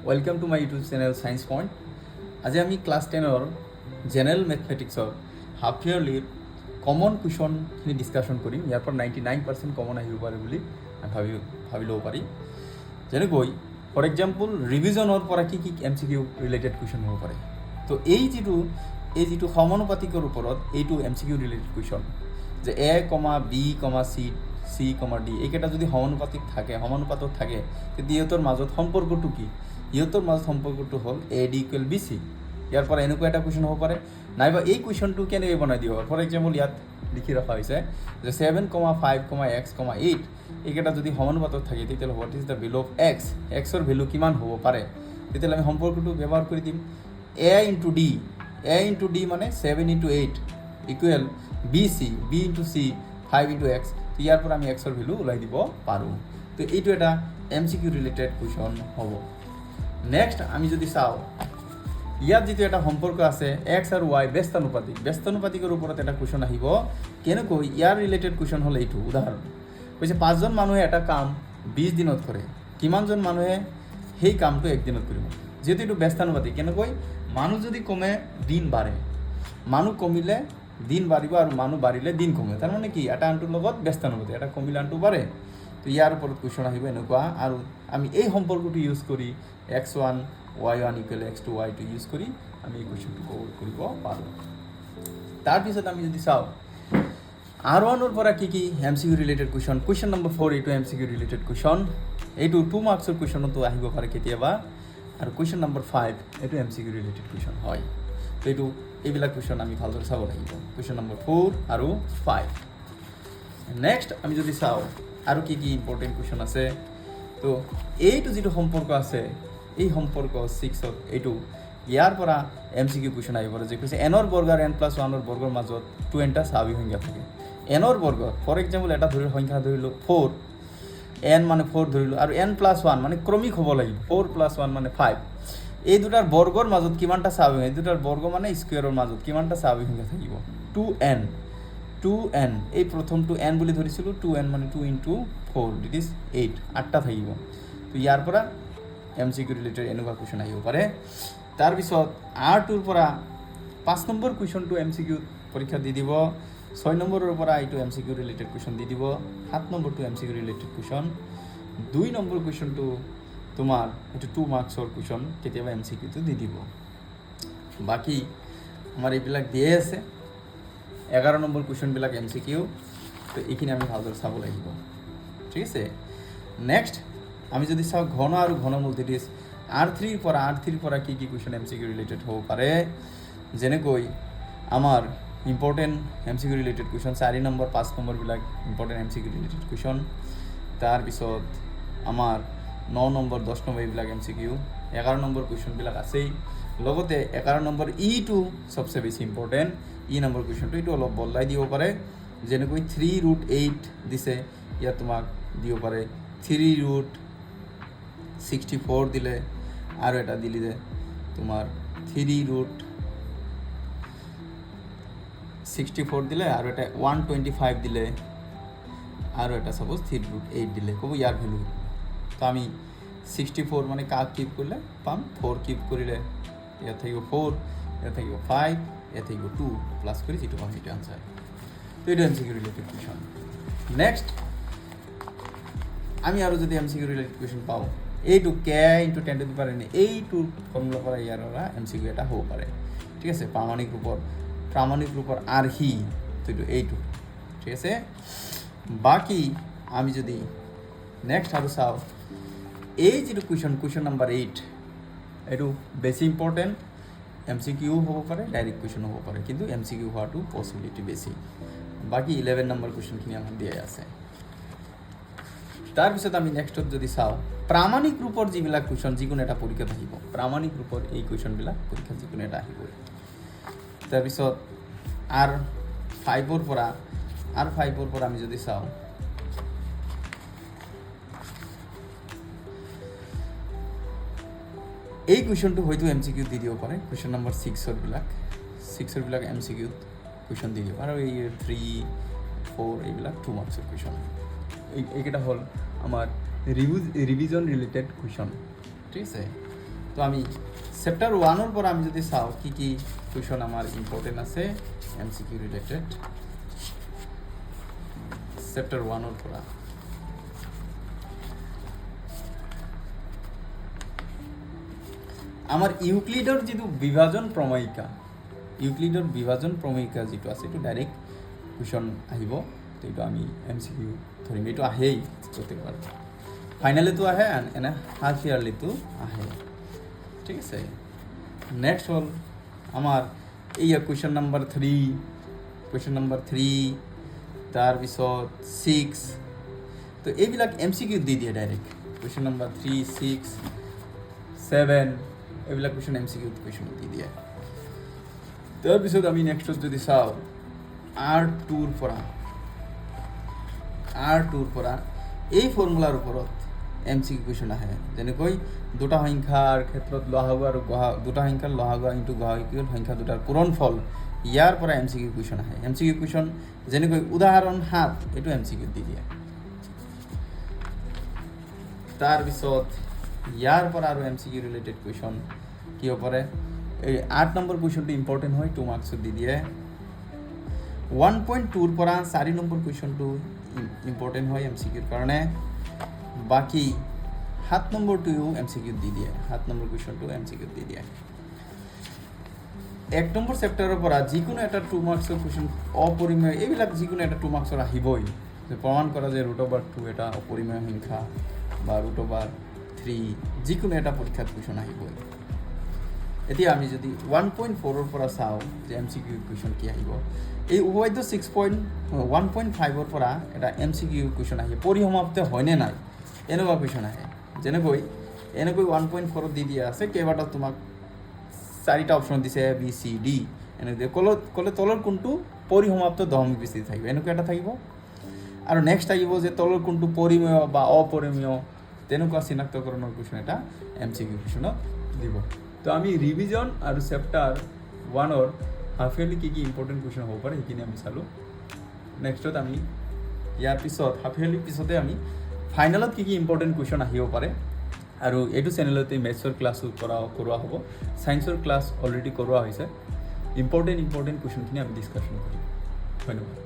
Welcome to my YouTube channel science point. আজি আমি class 10ৰ জেনেৰেল মেথমেটিক্সৰ হাফ ইয়াৰলিৰ কমন কুৱেশ্যনখিনি ডিছকাশ্যন কৰিম। ইয়াৰ পৰা 99% কমন আহিব পাৰে বুলি ভাবি ল'ব পাৰি। যেনেকৈ ফৰ এক্সাম্পল ৰিভিজনৰ পৰা কি MCQ ৰিলেটেড কুৱেশ্যন হ'ব পাৰে। তো এই যিটো সমানুপাতিকৰ ওপৰত এইটো MCQ ৰিলেটেড কুৱেশ্যন যে A, B, C, D এইকেইটা যদি সমানুপাতত থাকে তেতিয়া ইহঁতৰ মাজত সম্পৰ্কটো কি? ইহঁতৰ মাজত সম্পৰ্কটো হ'ল AD = BC। ইয়াৰ পৰা এনেকুৱা এটা কুৱেশ্যন হ'ব পাৰে, নাইবা এই কুৱেশ্যনটো কেনেকৈ বনাই দিব পাৰে। ফৰ এক্সাম্পল ইয়াত লিখি ৰখা হৈছে যে 7, 5, X, 8 এইকেইটা যদি সমানুপাতত থাকে তেতিয়াহ'লে what is the value of x, এক্সৰ ভেলু কিমান হ'ব পাৰে। তেতিয়াহ'লে আমি সম্পৰ্কটো ব্যৱহাৰ কৰি দিম A × D মানে 7 × 8 equal BC, B × C 5 × X। তো ইয়াৰ পৰা আমি এক্সৰ ভেলু ওলাই দিব পাৰোঁ। তো এইটো এটা MCQ ৰিলেটেড কুৱেশ্যন হ'ব। নেক্সট আমি যদি চাওঁ ইয়াত যিটো এটা সম্পৰ্ক আছে এক্স আৰু ৱাই ব্যস্তানুপাতিকৰ ওপৰত এটা কুৱেশ্যন আহিব। কেনেকৈ ইয়াৰ ৰিলেটেড কুৱেশ্যন হ'ল এইটো উদাহৰণ কৈছে 5জন মানুহে এটা কাম 20 দিনত কৰে, কিমানজন মানুহে সেই কামটো 1 দিনত কৰিব। যিহেতু এইটো ব্যস্তানুপাতিক, কেনেকৈ মানুহ যদি কমে দিন বাঢ়ে, মানুহ কমিলে দিন বাঢ়িব আৰু মানুহ বাঢ়িলে দিন কমে। তাৰমানে কি এটা আনটোৰ লগত ব্যস্তানুপাতিক, এটা কমিলে আনটো বাঢ়ে। তো ইয়াৰ ওপৰত কুৱেশ্যন আহিব এনেকুৱা, আৰু আমি এই সম্পৰ্কটো ইউজ কৰি x1 y1 = x2 y2 use কৰি আমি এই কুৱেশ্যনটো কভাৰ কৰিব পাৰোঁ। তাৰপিছত আমি যদি চাওঁ R1ৰ পৰা কি MCQ ৰিলেটেড কুৱেশ্যন নম্বৰ 4 এইটো MCQ ৰিলেটেড কুৱেশ্যন। এইটো 2 মাৰ্কছৰ কুৱেশ্যনতো আহিব পাৰে কেতিয়াবা। আৰু কুৱেশ্যন নম্বৰ 5 এইটো MCQ ৰিলেটেড কুৱেশ্যন হয়। তো এইবিলাক কুৱেশ্যন আমি ভালদৰে চাব লাগিব, কুৱেশ্যন নম্বৰ 4 আৰু 5। নেক্সট আমি যদি চাওঁ আৰু কি ইম্পৰ্টেণ্ট কুৱেশ্যন আছে। তো এইটো যিটো সম্পৰ্ক আছে এই সম্পৰ্ক 6ত এইটো ইয়াৰ পৰা MCQ কুৱেশ্যন আহিব পাৰে যে কৈছে n ৰ বৰ্গ আৰু n+1ৰ বৰ্গৰ মাজত 2nটা স্বাভাৱিক সংখ্যা থাকে। n ৰ বৰ্গ ফৰ এক্সাম্পল এটা সংখ্যা ধৰিলোঁ 4, n মানে 4 ধৰিলোঁ, আৰু n+1 মানে ক্ৰমিক হ'ব লাগিব, 4 + 1 মানে 5। এই দুটাৰ বৰ্গৰ মাজত কিমানটা স্বাভাৱিক, এই দুটাৰ বৰ্গ মানে স্কুৱেৰৰ মাজত কিমানটা স্বাভাৱিক সংখ্যা থাকিব 2n। এই প্ৰথমটো n বুলি ধৰিছিলোঁ, 2n মানে 2 × 4 দিট ইজ 8, 8টা থাকিব। তো ইয়াৰ পৰা MCQ ৰিলেটেড এনেকুৱা কুৱেশ্যন আহিব পাৰে। তাৰপিছত R2ৰ পৰা 5 নম্বৰ কুৱেশ্যনটো MCQ পৰীক্ষা দি দিব, 6 নম্বৰৰ পৰা এইটো MCQ ৰিলেটেড কুৱেশ্যন দি দিব, 7 নম্বৰটো MCQ ৰিলেটেড কুৱেশ্যন, 2 নম্বৰ কুৱেশ্যনটো তোমাৰ এইটো 2 মাৰ্কছৰ কুৱেশ্যন, কেতিয়াবা MCQটো দি দিব। বাকী আমাৰ এইবিলাক দিয়ে আছে 11 নম্বৰ কুৱেশ্যনবিলাক MCQ। তো এইখিনি আমি ভালদৰে চাব লাগিব, ঠিক আছে। নেক্সট আমি যদি চাওঁ ঘন আৰু ঘনমূল দিট ইজ R3ৰ পৰা কি কুৱেশ্যন MCQ ৰিলেটেড হ'ব পাৰে। যেনেকৈ আমাৰ important MCQ related question 4 number 5 নম্বৰবিলাক ইম্পৰ্টেণ্ট MCQ ৰিলেটেড কুৱেশ্যন। তাৰপিছত আমাৰ 9 নম্বৰ 10 নম্বৰ এইবিলাক MCQ, 11 নম্বৰ কুৱেশ্যনবিলাক আছেই। লগতে 11 নম্বৰ ইটো চবচে বেছি ইম্পৰ্টেণ্ট, নম্বৰ কুৱেশ্যনটো এইটো অলপ বদলাই দিব পাৰে। যেনেকৈ 3√8 দিছে, ইয়াত তোমাক দিব পাৰে 3√64 দিলে, আৰু এটা দিলে তোমাৰ 3√64 দিলে, আৰু এটা 125 দিলে, আৰু এটা চাপ'জ 3√8 দিলে। ক'ব ইয়াৰ ভেলু। তো আমি 64 মানে কাক কিউব কৰিলে পাম 4, কিউব কৰিলে ইয়াত থাকিব 4, ইয়াত থাকিব 5, ইয়াত থাকিব 2, প্লাছ কৰি যিটো পাম সেইটো আনচাৰ। তো এইটো MCQ ৰিলেটেড কুৱেশ্যন। নেক্সট আমি আৰু যদি MCQ ৰিলেটেড কুৱেশ্যন পাওঁ, এইটো k × 10⁻n এইটো ফৰ্মুলাৰ পৰা ইয়াৰ পৰা MCQ এটা হ'ব পাৰে, ঠিক আছে। প্ৰামাণিক ৰূপৰ আৰ্হি, তো এইটো ঠিক আছে। বাকী আমি যদি নেক্সট আৰু চাওঁ এই যিটো কুৱেশ্যন নম্বৰ 8 এইটো বেছি ইম্পৰ্টেণ্ট, MCQ হ'ব পাৰে, ডাইৰেক্ট কুৱেশ্যন হ'ব পাৰে, কিন্তু MCQ হোৱাটো পচিবিলিটি বেছি। বাকী 11 নম্বৰ কুৱেশ্যনখিনি আমাক দিয়াই আছে। তাৰপিছত আমি নেক্সটত যদি চাওঁ প্ৰামাণিক ৰূপৰ যিবিলাক কুৱেশ্যন যিকোনো এটা পৰীক্ষাত আহিব, প্ৰামাণিক ৰূপৰ এই কুৱেশ্যনবিলাক পৰীক্ষাত যিকোনো এটা আহিবই। তাৰপিছত R5ৰ পৰা আমি যদি চাওঁ এই কুৱেশ্যনটো হয়তো MCQ দি দিব পাৰে। কুৱেশ্যন নম্বৰ 6ৰ বিলাক MCQ কুৱেশ্যন দি দিব, আৰু এই 3, 4 এইবিলাক 2 মাৰ্কছৰ কুৱেশ্যন। এইকেইটা হ'ল আমাৰ ৰিভিজন ৰিলেটেড কুৱেশ্যন, ঠিক আছে। তো আমি চেপ্টাৰ 1-ৰ পৰা আমি যদি চাওঁ কি কি কুৱেশ্যন আমাৰ ইম্পৰ্টেণ্ট আছে MCQ ৰিলেটেড চেপ্টাৰ 1-ৰ পৰা আমাৰ ইউক্লিডৰ যিটো বিভাজন প্ৰমেয়িকা যিটো আছে এইটো ডাইৰেক্ট কুৱেশ্যন আহিব তো এইটো আমি MCQ ধৰিম এইটো আহেই প্ৰত্যেকবাৰ ফাইনেলিতো আহে এনে হাফ ইয়াৰলিতো আহে ঠিক আছে নেক্সট হ'ল আমাৰ এইয়া কুৱেশ্যন নম্বৰ 3 তাৰপিছত 6 তো এইবিলাক MCQ দি দিয়ে ডাইৰেক্ট কুৱেশ্যন নম্বৰ 3 6 7 এইবিলাক কুৱেশ্যন MCQ কুৱেশ্যন দি দিয়ে তাৰপিছত আমি নেক্সটত যদি চাওঁ R2ৰ পৰা এই ফৰ্মুলাৰ ওপৰত MCQ কুৱেশ্যন আহে যেনেকৈ দুটা সংখ্যাৰ ক্ষেত্ৰত লসাগু আৰু দুটা সংখ্যাৰ লসাগু ইনটু গসাগু সংখ্যা দুটাৰ পূৰণফল ইয়াৰ পৰা MCQ কুৱেশ্যন আহে MCQ কুৱেশ্যন যেনেকৈ উদাহৰণ 7 এইটো MCQ দি দিয়ে তাৰপিছত ইয়াৰ পৰা আৰু MCQ ৰিলেটেড কুৱেশ্যন কি হ'ব পাৰে এই 8 নম্বৰ কুৱেশ্যনটো ইম্পৰ্টেণ্ট হয় 2 মাৰ্কছত দি দিয়ে 1.2ৰ পৰা 4 নম্বৰ কুৱেশ্যনটো ইম্পৰ্টেণ্ট হয় MCQৰ কাৰণে বাকি 7 নম্বৰটোও MCQ দি দিয়ে 7 নম্বৰ কুৱেশ্যনটো MCQ দি দিয়ে 1 নম্বৰ চেপ্টাৰৰ পৰা যিকোনো এটা 2 মাৰ্কছৰ কুৱেশ্যন অপৰিমেয় এইবিলাক যিকোনো এটা 2 মাৰ্কছৰ আহিবই প্ৰমাণ কৰা যে √2 এটা অপৰিমেয় সংখ্যা বা √3 যিকোনো এটা পৰীক্ষাত কুৱেশ্যন আহিবই এতিয়া আমি যদি 1.4ৰ পৰা চাওঁ যে MCQ কুৱেশ্যন কি আহিব এই উপবাদ্য 1.5ৰ পৰা এটা MCQ কুৱেশ্যন আহে পৰিসমাপ্ত হয়নে নাই এনেকুৱা কুৱেশ্যন আহে যেনেকৈ 1.4ত দি দিয়া আছে কেইবাটাও তোমাক 4টা অপশ্যন দিছে A B C D এনেকৈ ক'লে তলৰ কোনটো পৰিসমাপ্ত দশমিক বিস্তৃতি থাকিব এনেকুৱা এটা থাকিব আৰু নেক্সট আহিব যে তলৰ কোনটো পৰিমেয় বা অপৰিমেয় তেনেকুৱা চিনাক্তকৰণৰ কুৱেশ্যন এটা MCQ কুৱেশ্যনত দিব তো আমি ৰিভিজন আৰু চেপ্টাৰ 1ৰ হাফ ইয়াৰলি কি ইম্পৰ্টেণ্ট কুৱেশ্যন হ'ব পাৰে সেইখিনি আমি চালোঁ নেক্সটত আমি ইয়াৰ পিছত হাফ ইয়াৰলিৰ পিছতে আমি ফাইনেলত কি ইম্পৰ্টেণ্ট কুৱেশ্যন আহিব পাৰে আৰু এইটো চেনেলতে মেথছৰ ক্লাছো কৰোৱা হ'ব ছায়েন্সৰ ক্লাছ অলৰেডি কৰোৱা হৈছে ইম্পৰ্টেণ্ট কুৱেশ্যনখিনি আমি ডিছকাশ্যন কৰিম ধন্যবাদ